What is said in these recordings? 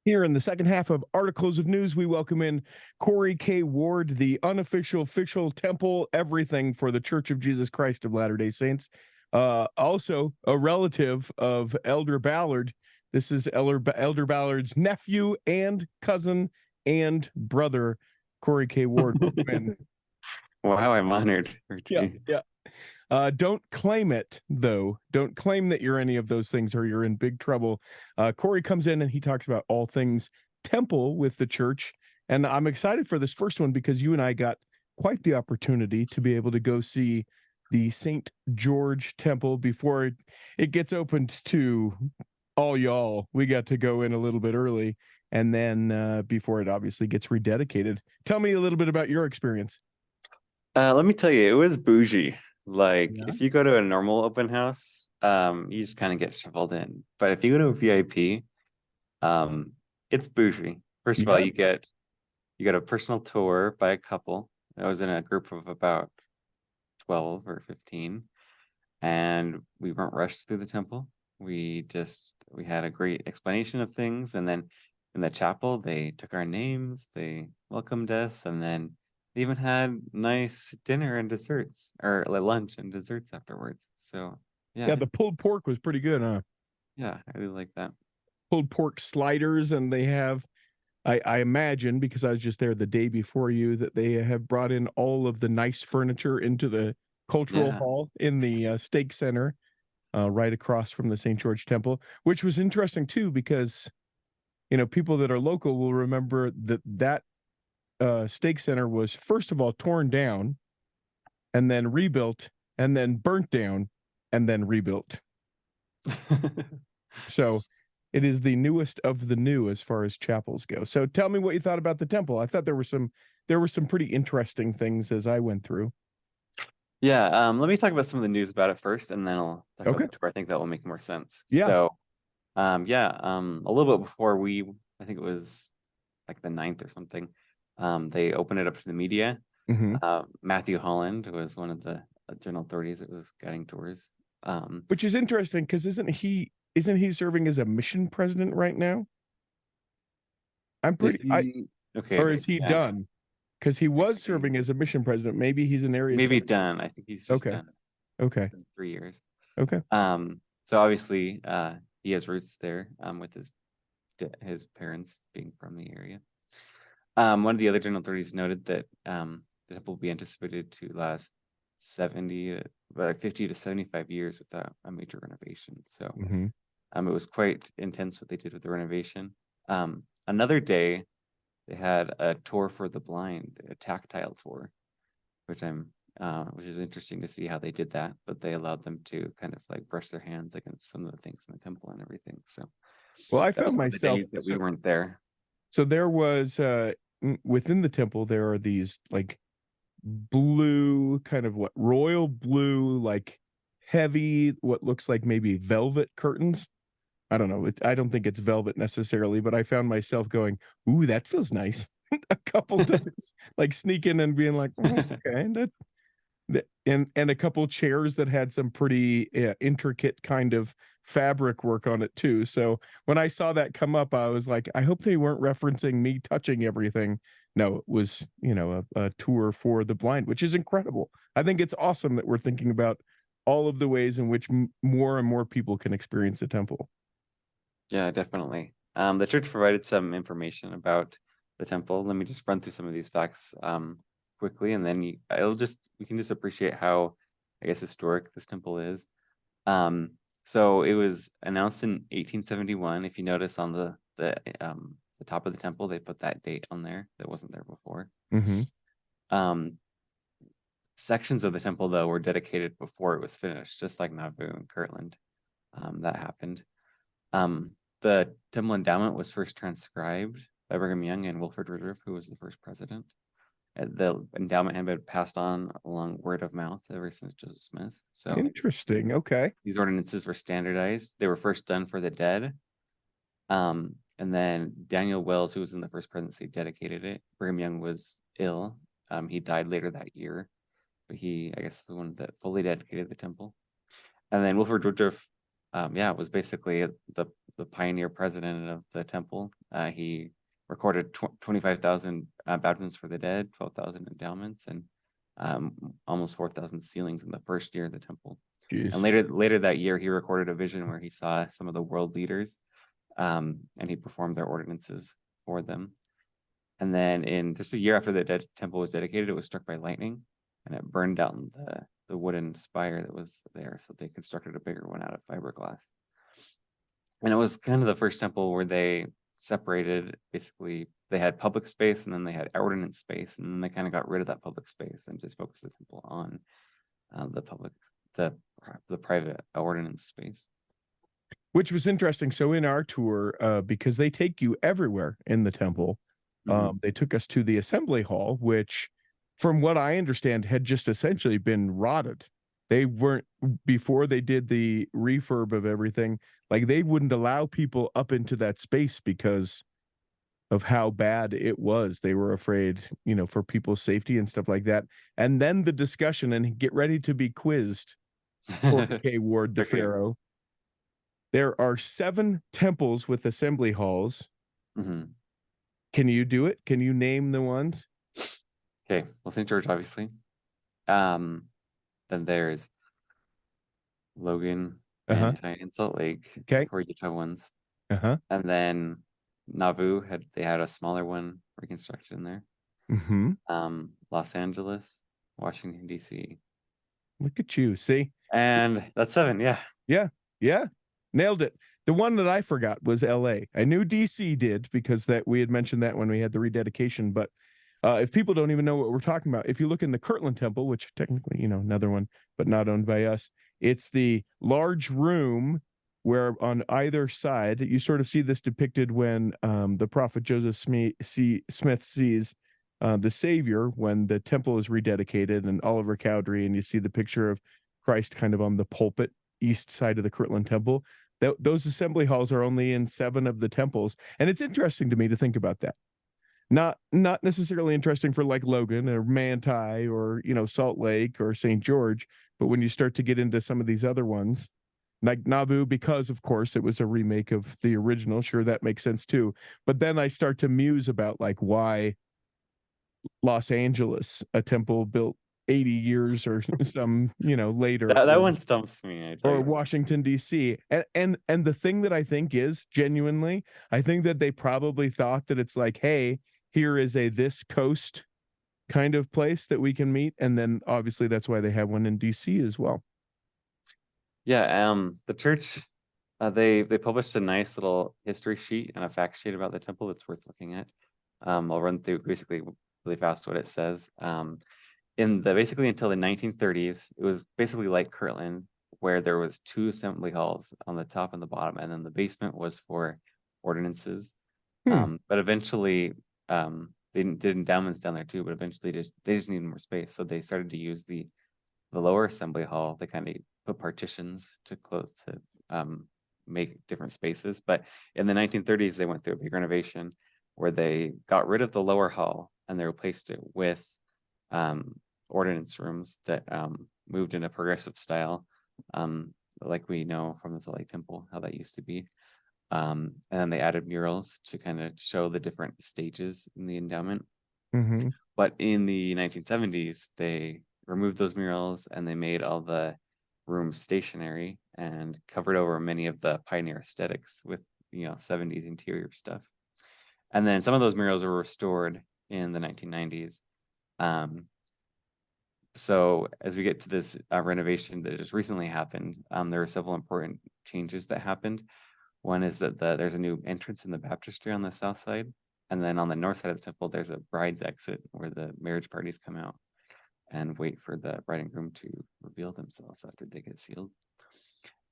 Here in the second half of Articles of News, we welcome in Corey K. Ward, the unofficial, official temple, everything for the Church of Jesus Christ of Latter-day Saints. Also a relative of Elder Ballard. This is Elder Ballard's nephew and cousin and brother, Corey K. Ward. Welcome in. Wow, I'm honored. Yeah. Don't claim it, though. Don't claim that you're any of those things or you're in big trouble. Corey comes in and he talks about all things temple with the church. And I'm excited for this first one because you and I got quite the opportunity to be able to go see the St. George Temple before it gets opened to all y'all. We got to go in a little bit early, and then before it obviously gets rededicated. Tell me a little bit about your experience. Let me tell you, it was bougie. Like, Yeah. if you go to a normal open house, you just kind of get shuffled in. But if you go to a VIP, it's bougie. First of all, you get a personal tour by a couple. I was in a group of about 12 or 15, and we weren't rushed through the temple. We had a great explanation of things, and then in the chapel, they took our names, they welcomed us, and then they even had nice dinner and desserts, or like lunch and desserts afterwards. So yeah, the pulled pork was pretty good, huh? Yeah, I really like that. Pulled pork sliders, and they have, I imagine, because I was just there the day before you, that they have brought in all of the nice furniture into the cultural hall in the Stake Center, right across from the St. George Temple, which was interesting too, because people that are local will remember that Stake Center was first of all torn down, and then rebuilt, and then burnt down, and then rebuilt. So it is the newest of the new as far as chapels go. So tell me what you thought about the temple. I thought there were some pretty interesting things as I went through. Yeah, let me talk about some of the news about it first, and then I'll talk about the tour. I think that will make more sense. Yeah. So, a little bit before I think it was like the 9th or something, they opened it up to the media. Matthew Holland was one of the general authorities that was guiding tours. Which is interesting because isn't he serving as a mission president right now? I'm pretty. Okay. Or is he done? Because he was serving as a mission president. Maybe he's an area. Maybe done. I think he's just done. Okay. 3 years. Okay. So obviously, he has roots there. With his parents being from the area. One of the other general authorities noted that the temple will be anticipated to last 50 to 75 years without a major renovation. So it was quite intense what they did with the renovation. Another day, they had a tour for the blind, a tactile tour, which is interesting to see how they did that. But they allowed them to kind of like brush their hands against some of the things in the temple and everything. So, well, I found myself that we weren't there. So there was within the temple, there are these like blue, kind of royal blue, like heavy, what looks like maybe velvet curtains. I don't know. I don't think it's velvet necessarily, but I found myself going, "Ooh, that feels nice." A couple times, like sneaking and being like, "Okay," and a couple chairs that had some pretty intricate kind of fabric work on it too. So when I saw that come up, I was like, I hope they weren't referencing me touching everything. No, it was, a tour for the blind, which is incredible. I think it's awesome that we're thinking about all of the ways in which more and more people can experience the temple. Yeah, definitely. The church provided some information about the temple. Let me just run through some of these facts quickly, and then we can just appreciate how, I guess, historic this temple is. So it was announced in 1871. If you notice on the top of the temple, they put that date on there that wasn't there before. Sections of the temple, though, were dedicated before it was finished, just like Nauvoo and Kirtland. That happened. The temple endowment was first transcribed by Brigham Young and Wilford Woodruff, who was the first president. The endowment had been passed on along word of mouth ever since Joseph Smith. So interesting. Okay. These ordinances were standardized. They were first done for the dead. And then Daniel Wells, who was in the first presidency, dedicated it. Brigham Young was ill. He died later that year, but he, I guess, is the one that fully dedicated the temple. And then Wilford Woodruff was basically the pioneer president of the temple. He recorded 25,000 baptisms for the dead, 12,000 endowments, and almost 4,000 sealings in the first year of the temple. Jeez. And later that year, he recorded a vision where he saw some of the world leaders, and he performed their ordinances for them. And then in just a year after the temple was dedicated, it was struck by lightning, and it burned down the wooden spire that was there. So they constructed a bigger one out of fiberglass. And it was kind of the first temple where they separated, basically, they had public space and then they had ordinance space, and then they kind of got rid of that public space and just focused the temple on the private ordinance space. Which was interesting. So in our tour, because they take you everywhere in the temple, they took us to the assembly hall, which, from what I understand, had just essentially been rotted. They weren't, before they did the refurb of everything, like they wouldn't allow people up into that space because of how bad it was. They were afraid, for people's safety and stuff like that. And then the discussion, and get ready to be quizzed, Corbin K. Ward, the Pharaoh. There are 7 temples with assembly halls. Can you do it? Can you name the ones? Okay, well, St. George, obviously. Then there's Logan, Manti, and Salt Lake. Okay. 4 Utah ones. And then Nauvoo had a smaller one reconstructed in there. Los Angeles, Washington, D.C. Look at you. See? And that's 7, yeah. Yeah. Nailed it. The one that I forgot was L.A. I knew D.C. did because that we had mentioned that when we had the rededication. But if people don't even know what we're talking about, if you look in the Kirtland Temple, which technically, another one, but not owned by us, it's the large room where on either side, you sort of see this depicted when the prophet Joseph Smith sees the Savior when the temple is rededicated, and Oliver Cowdery, and you see the picture of Christ kind of on the pulpit east side of the Kirtland Temple. Those assembly halls are only in 7 of the temples, and it's interesting to me to think about that. Not necessarily interesting for like Logan or Manti or Salt Lake or St. George, but when you start to get into some of these other ones, like Nauvoo, because of course it was a remake of the original, sure, that makes sense too. But then I start to muse about like why Los Angeles, a temple built 80 years or some later, that one stumps me, or Washington D.C. and the thing that I think is genuinely, I think that they probably thought that it's like, hey, here is this coast kind of place that we can meet, and then obviously that's why they have one in D.C. as well. The church, they published a nice little history sheet and a fact sheet about the temple that's worth looking at. I'll run through basically really fast what it says. Basically until the 1930s, it was basically like Kirtland, where there was 2 assembly halls on the top and the bottom, and then the basement was for ordinances. But eventually, they did endowments down there too, but eventually they just needed more space. So they started to use the lower assembly hall. They kind of put partitions to make different spaces. But in the 1930s, they went through a big renovation where they got rid of the lower hall and they replaced it with ordinance rooms that moved in a progressive style, like we know from the Salt Lake Temple, how that used to be. And then they added murals to kind of show the different stages in the endowment. But in the 1970s, they removed those murals and they made all the rooms stationary and covered over many of the pioneer aesthetics with 70s interior stuff. And then some of those murals were restored in the 1990s. So as we get to this renovation that just recently happened, there were several important changes that happened. One is that there's a new entrance in the baptistry on the south side. And then on the north side of the temple, there's a bride's exit where the marriage parties come out and wait for the bride and groom to reveal themselves after they get sealed.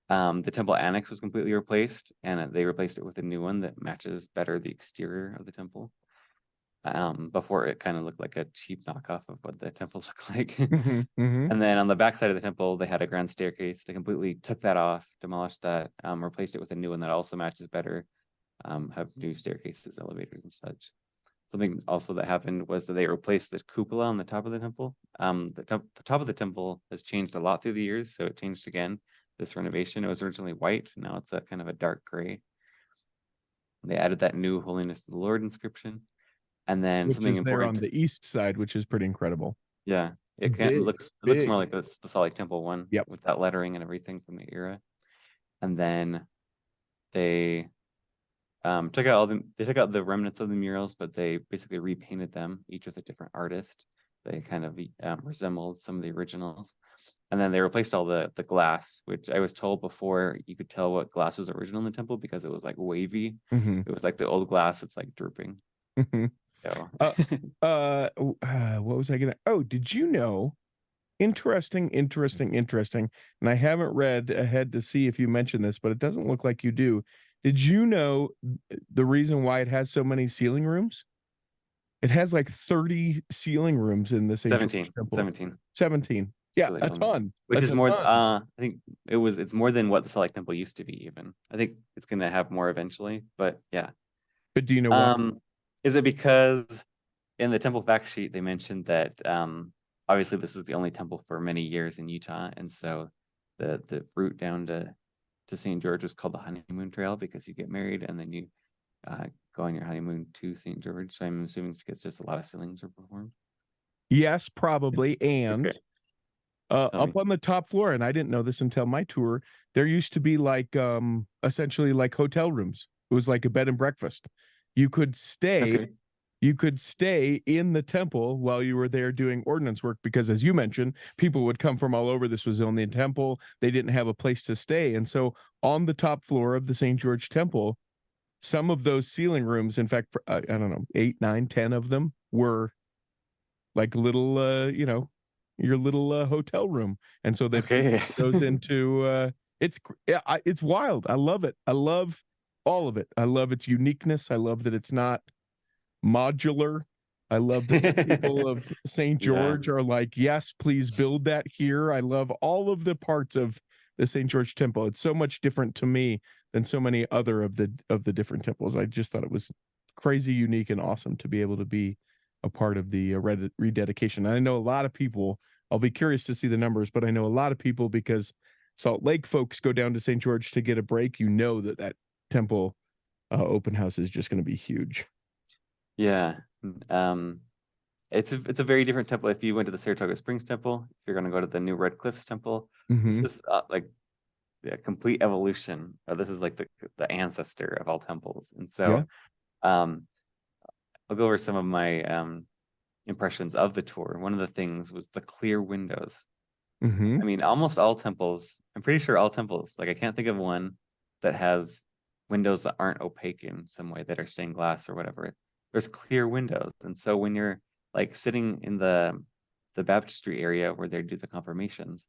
The temple annex was completely replaced, and they replaced it with a new one that matches better the exterior of the temple. Before it kind of looked like a cheap knockoff of what the temple looked like. And then on the back side of the temple, they had a grand staircase. They completely took that off, demolished that, replaced it with a new one that also matches better, have new staircases, elevators, and such. Something also that happened was that they replaced the cupola on the top of the temple. The top of the temple has changed a lot through the years, so it changed again. this renovation. It was originally white, now it's a kind of a dark gray. They added that new Holiness to the Lord inscription, and then Which something is there important. on the east side, which is pretty incredible. Yeah, it looks more like the Salt Lake Temple one. Yep. With that lettering and everything from the era. And then they took out the remnants of the murals, but they basically repainted them, each with a different artist. They kind of resembled some of the originals. And then they replaced all the glass, which I was told before you could tell what glass was original in the temple because it was like wavy. It was like the old glass, it's like drooping. So what was I gonna? Oh, did you know? Interesting. And I haven't read ahead to see if you mentioned this, but it doesn't look like you do. Did you know the reason why it has so many ceiling rooms? It has like 30 ceiling rooms in this 17. 17. Yeah, really a ton. Which That's is more I think it's more than what the Salt Lake Temple used to be even. I think it's gonna have more eventually, but yeah. But do you know why? Is it because in the temple fact sheet they mentioned that obviously this is the only temple for many years in Utah, and so the route down to St. George was called the honeymoon trail because you get married and then you go on your honeymoon to St. George. So I'm assuming it's because just a lot of ceilings are performed. Yes, probably. And okay. Up on the top floor, and I didn't know this until my tour, there used to be like essentially like hotel rooms. It was like a bed and breakfast. You could stay. Okay. You could stay in the temple while you were there doing ordinance work because, as you mentioned, people would come from all over. This was only a temple. They didn't have a place to stay. And so on the top floor of the St. George Temple, some of those ceiling rooms, in fact, I don't know, 8, 9, 10 of them were like little, your little hotel room. And so they put those into, it's wild. I love it. I love all of it. I love its uniqueness. I love that it's not modular. I love that the people of St. George are like, yes, please build that here. I love all of the parts of the St. George Temple. It's so much different to me than so many other of the different temples. I just thought it was crazy unique and awesome to be able to be a part of the rededication. I know a lot of people, I'll be curious to see the numbers, but I know a lot of people, because Salt Lake folks go down to St. George to get a break. You know that temple open house is just going to be huge. Yeah. It's a very different temple. If you went to the Saratoga Springs Temple, if you're going to go to the New Red Cliffs Temple, this is like the complete evolution. This is like the ancestor of all temples. And so I'll go over some of my impressions of the tour. One of the things was the clear windows. I mean, almost all temples, I'm pretty sure all temples, like I can't think of one that has windows that aren't opaque in some way, that are stained glass or whatever. There's clear windows. And so when you're like sitting in the baptistry area where they do the confirmations,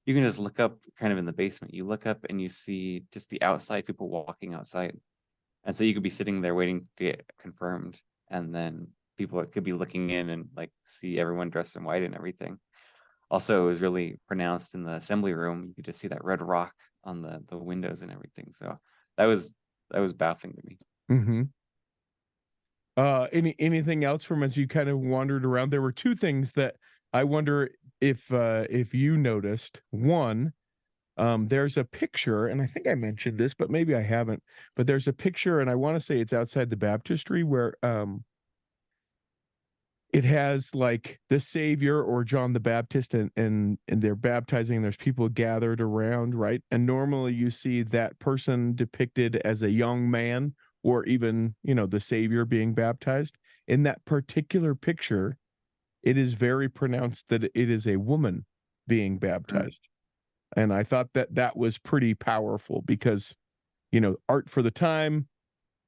you can just look up kind of in the basement. You look up and you see just the outside, people walking outside. And so you could be sitting there waiting to get confirmed. And then people could be looking in and like see everyone dressed in white and everything. Also, it was really pronounced in the assembly room. You could just see that red rock on the windows and everything. So that was baffling to me. Anything else from as you kind of wandered around? There were two things that I wonder if you noticed. One, there's a picture, and I think I mentioned this, but maybe I haven't. But there's a picture, and I want to say it's outside the baptistry, where it has like the Savior or John the Baptist, and they're baptizing, and there's people gathered around, right? And normally you see that person depicted as a young man, or even, the Savior being baptized. In that particular picture, it is very pronounced that it is a woman being baptized. And I thought that was pretty powerful because, art for the time,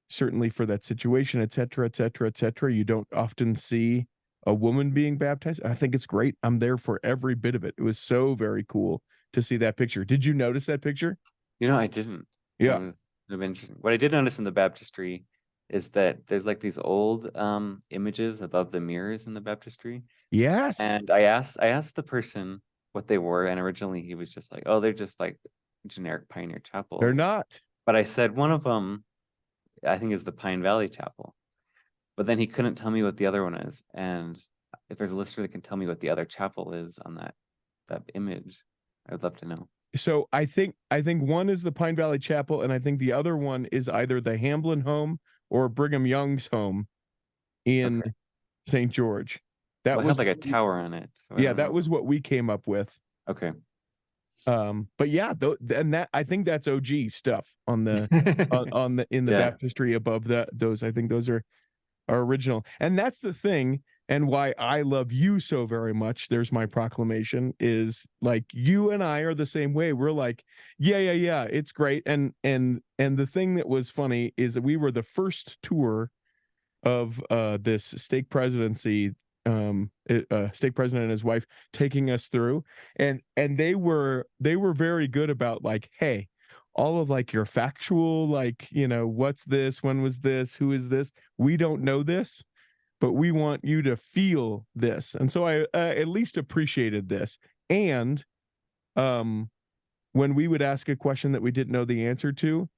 certainly for that situation, et cetera, et cetera, et cetera. You don't often see a woman being baptized. I think it's great. I'm there for every bit of it. It was so very cool to see that picture. Did you notice that picture? I didn't. Yeah. What I did notice in the baptistry is that there's like these old images above the mirrors in the baptistry. Yes. And I asked the person what they were, and originally he was just like, oh, they're just like generic Pioneer chapels. They're not. But I said one of them, I think, is the Pine Valley Chapel. But then he couldn't tell me what the other one is. And if there's a listener that can tell me what the other chapel is on that image, I would love to know. so I think one is the Pine Valley Chapel, and I think the other one is either the Hamblin home or Brigham Young's home in Okay. St. George. Well, That it had was like a tower on it, so I yeah, don't that know. was what we came up with. Okay. But yeah, and that I think that's OG stuff on the on the in the Yeah. baptistry above those. I think those are original, and that's the thing, and why I love you so very much. There's my proclamation, is like you and I are the same way. We're like, yeah, it's great. And the thing that was funny is that we were the first tour of this stake presidency, stake president and his wife taking us through, and they were very good about like, hey, all of like your factual, like, what's this, when was this, who is this, we don't know this, but we want you to feel this. And so I at least appreciated this. And um when we would ask a question that we didn't know the answer to,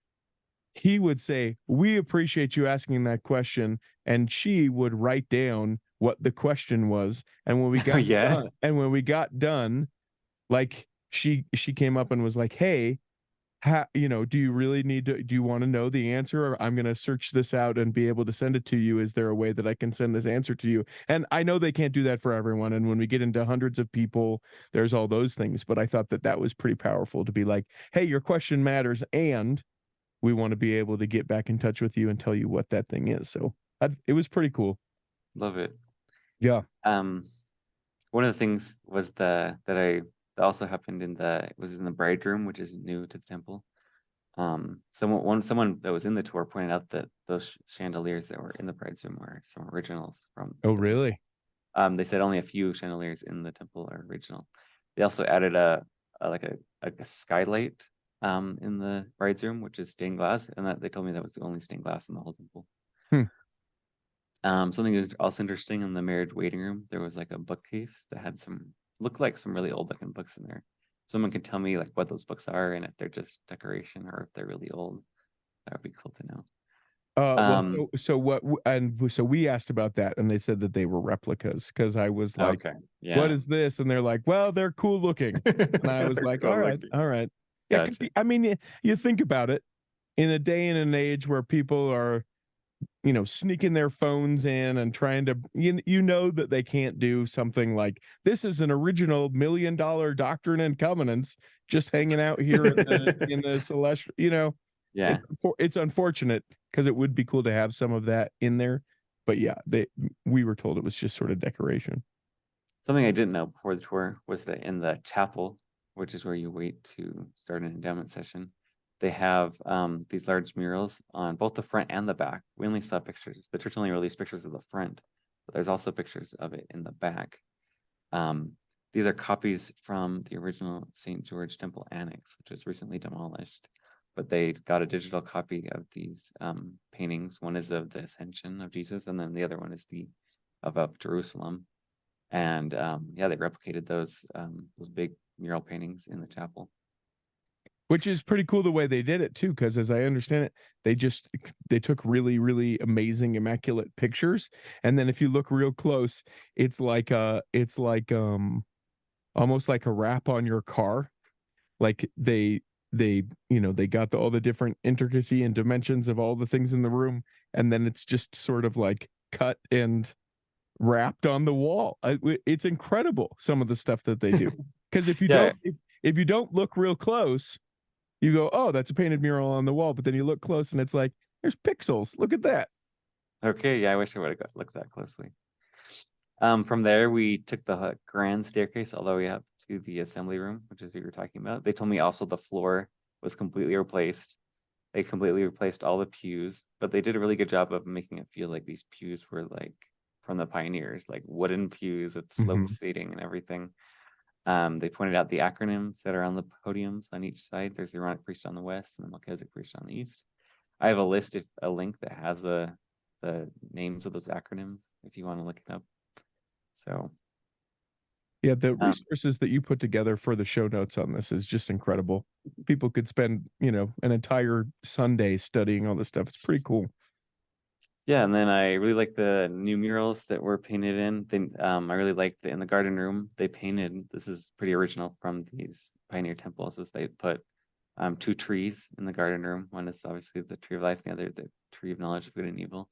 he would say, we appreciate you asking that question, and she would write down what the question was. And when we Oh got yeah. done, like she came up and was like, hey, do you really do you want to know the answer, or I'm going to search this out and be able to send it to you? Is there a way that I can send this answer to you? And I know they can't do that for everyone, and when we get into hundreds of people, there's all those things, but I thought that was pretty powerful to be like, hey, your question matters, and we want to be able to get back in touch with you and tell you what that thing is. So it was pretty cool. Love it. Yeah. One of the things was that also happened in the bride room, which is new to the temple. Someone that was in the tour pointed out that those chandeliers that were in the bride's room were some originals from Oh, the really? temple. They said only a few chandeliers in the temple are original. They also added a skylight in the bride's room, which is stained glass, and that they told me that was the only stained glass in the whole temple. Hmm. Something is also interesting in the marriage waiting room. There was like a bookcase that had looked like some really old looking books in there. Someone can tell me like what those books are and if they're just decoration or if they're really old. That would be cool to know. So we asked about that, and they said that they were replicas, because I was like, Okay, what yeah. is this? And they're like, well, they're cool looking. And I was They're like, cool all right, looking. all right. Yeah, because Gotcha. I mean, you think about it, in a day and an age where people are, sneaking their phones in and trying to, that they can't do something like, this is an original $1 million Doctrine and Covenants just hanging out here in the celestial, Yeah. it's unfortunate, because it would be cool to have some of that in there. But yeah, we were told it was just sort of decoration. Something I didn't know before the tour was that in the chapel, which is where you wait to start an endowment session, they have these large murals on both the front and the back. We only saw pictures. The church only released pictures of the front, but there's also pictures of it in the back. These are copies from the original St. George Temple Annex, which was recently demolished. But they got a digital copy of these paintings. One is of the Ascension of Jesus, and then the other one is of Jerusalem. And yeah, they replicated those big mural paintings in the chapel. Which is pretty cool the way they did it too, because as I understand it, they took really, really amazing, immaculate pictures, and then if you look real close, it's like almost like a wrap on your car. Like they got all the different intricacy and dimensions of all the things in the room, and then it's just sort of like cut and wrapped on the wall. It's incredible, some of the stuff that they do, because if you Yeah. don't if you don't look real close, you go, oh, that's a painted mural on the wall, but then you look close and it's like, there's pixels, look at that. Okay. Yeah, I wish I would have looked that closely. From there, we took the grand staircase all the way up to the assembly room, which is what you were talking about. They told me also the floor was completely replaced. They completely replaced all the pews, but they did a really good job of making it feel like these pews were like from the pioneers, like wooden pews with sloped seating and everything. They pointed out the acronyms that are on the podiums on each side. There's the Aaronic priest on the west and the Melchizedek priest on the east. I have a link that has the names of those acronyms if you want to look it up. So yeah, the resources that you put together for the show notes on this is just incredible. People could spend, an entire Sunday studying all this stuff. It's pretty cool. yeah, and then I really like the new murals that were painted in. I really liked in the garden room. They painted, this is pretty original from these pioneer temples is they put 2 trees in the garden room. One is obviously the tree of life, and the other the tree of knowledge of good and evil.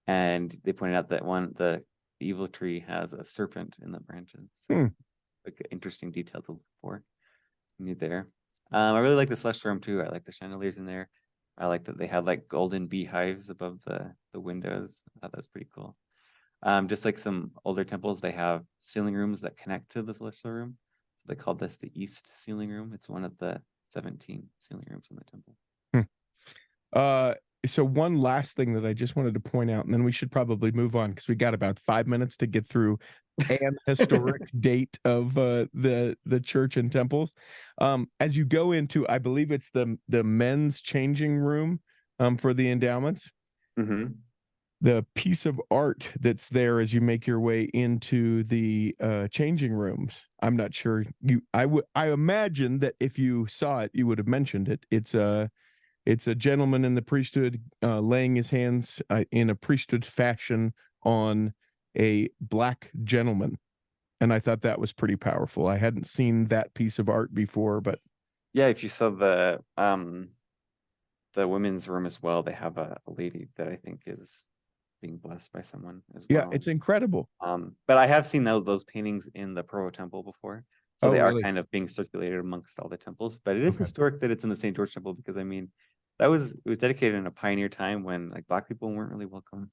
And they pointed out that the evil tree has a serpent in the branches. So like an interesting detail to look for there. I really like the celestial room too. I like the chandeliers in there. I like that they had like golden beehives above the windows. I thought that was pretty cool. Just like some older temples, they have ceiling rooms that connect to the celestial room. So they called this the East Ceiling Room. It's one of the 17 ceiling rooms in the temple. So one last thing that I just wanted to point out, and then we should probably move on because we got about 5 minutes to get through an historic date of the church and temples. As you go into, I believe it's the men's changing room for the endowments. Mm-hmm. The piece of art that's there as you make your way into the changing rooms. I'm not sure I imagine that if you saw it, you would have mentioned it. It's a gentleman in the priesthood laying his hands in a priesthood fashion on a black gentleman. And I thought that was pretty powerful. I hadn't seen that piece of art before, but yeah, if you saw the women's room as well, they have a lady that I think is being blessed by someone as well. Yeah, it's incredible. But I have seen those paintings in the Provo Temple before. So they really? are kind of being circulated amongst all the temples. But it is historic that it's in the St. George Temple, because I mean, it was dedicated in a pioneer time when like black people weren't really welcome.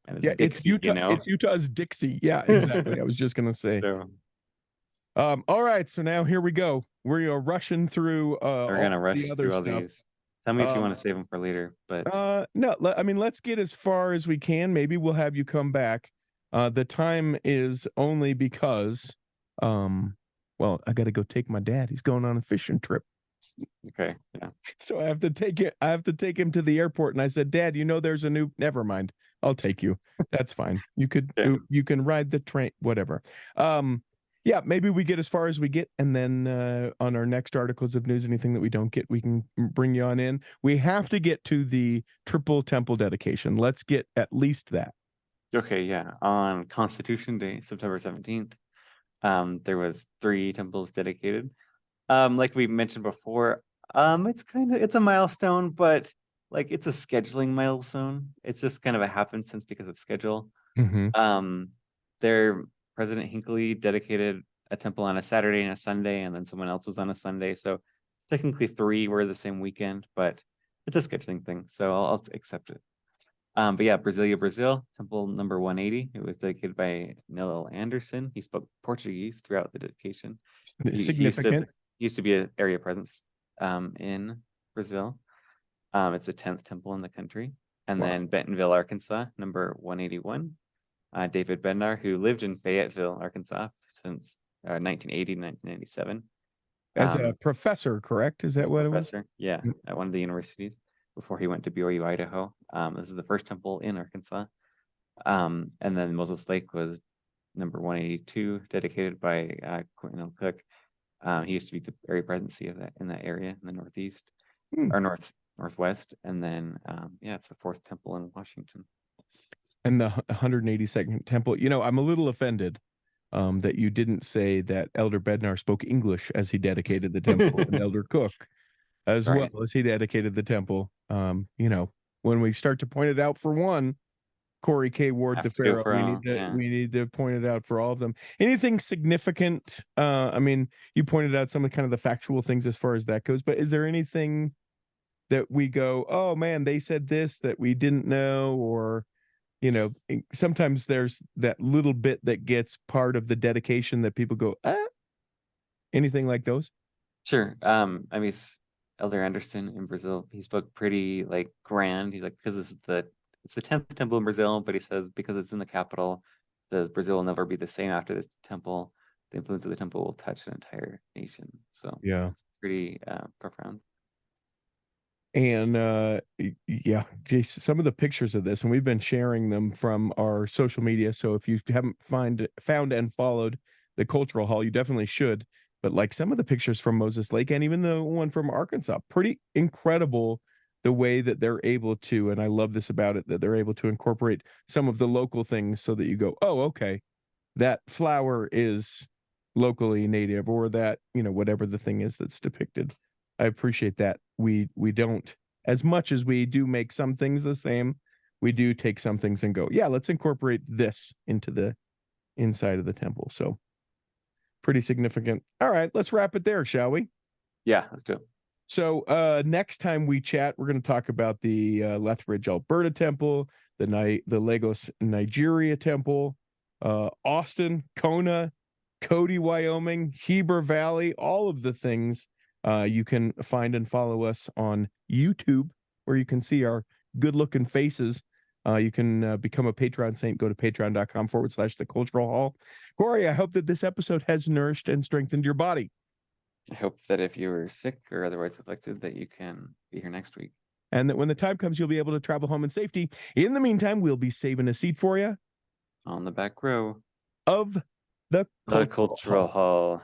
And it's Dixie, it's Utah, you know? It's Utah's Dixie. Yeah, exactly. I was just gonna say. So, all right, so now here we go. We are rushing through we're gonna rush the other through all stuff. these. Tell me if you want to save them for later, but no, I mean, let's get as far as we can. Maybe we'll have you come back. The time is only because well, I gotta go take my dad. He's going on a fishing trip. okay, yeah. So I have to take him to the airport. And I said, Dad, you know there's a new, never mind. I'll take you. That's fine. You can ride the train, whatever. Yeah, maybe we get as far as we get, and then on our next articles of news, anything that we don't get, we can bring you on in. We have to get to the triple temple dedication. Let's get at least that. Okay, yeah. On Constitution Day, September 17th, there was 3 temples dedicated. Like we mentioned before, it's a milestone, but like it's a scheduling milestone. It's just kind of a happenstance because of schedule. Their President Hinckley dedicated a temple on a Saturday and a Sunday, and then someone else was on a Sunday. So technically 3 were the same weekend, but it's a scheduling thing. So I'll accept it. But yeah, Brasilia, Brazil, temple number 180. It was dedicated by Nilo Anderson. He spoke Portuguese throughout the dedication. Significant. He used to be an area presence in Brazil. It's the 10th temple in the country. And then Bentonville, Arkansas, number 181. David Bednar, who lived in Fayetteville, Arkansas since 1980 to 1997. As a professor, correct? Is that what professor? It was? Yeah, at one of the universities before he went to BYU, Idaho. This is the first temple in Arkansas. And then Moses Lake was number 182, dedicated by Quentin L. Cook. He used to be the area presidency of that in that area in the northeast or northwest. And then it's the 4th temple in Washington. And the 182nd temple. You know, I'm a little offended that you didn't say that Elder Bednar spoke English as he dedicated the temple, and Elder Cook as well as he dedicated the temple. You know, when we start to point it out for one, Corey K. Ward the Pharaoh, we need to point it out for all of them. Anything significant? I mean, you pointed out some of kind of the factual things as far as that goes, but is there anything that we go, oh man, they said this that we didn't know? Or, you know, sometimes there's that little bit that gets part of the dedication that people go, anything like those? Sure. I mean, Elder Anderson in Brazil, he spoke pretty like grand. He's like, because it's the 10th temple in Brazil, but he says because it's in the capital, the Brazil will never be the same after this temple. The influence of the temple will touch an entire nation. So yeah, it's pretty profound. And yeah, Jason, some of the pictures of this, and we've been sharing them from our social media. So if you haven't found and followed the Cultural Hall, you definitely should. But like some of the pictures from Moses Lake and even the one from Arkansas, pretty incredible the way that they're able to, and I love this about it, that they're able to incorporate some of the local things so that you go, oh, okay, that flower is locally native, or that, whatever the thing is that's depicted. I appreciate that. We don't, as much as we do make some things the same, we do take some things and go, yeah, let's incorporate this into the inside of the temple. So pretty significant. All right, let's wrap it there, shall we? Yeah, let's do it. So next time we chat, we're going to talk about the Lethbridge, Alberta temple, the Lagos, Nigeria temple, Austin, Kona, Cody, Wyoming, Heber Valley, all of the things. You can find and follow us on YouTube, where you can see our good looking faces. You can become a Patreon saint. Go to patreon.com/The Cultural Hall. Corey, I hope that this episode has nourished and strengthened your body. I hope that if you were sick or otherwise afflicted, that you can be here next week. And that when the time comes, you'll be able to travel home in safety. In the meantime, we'll be saving a seat for you on the back row of the Cultural Hall.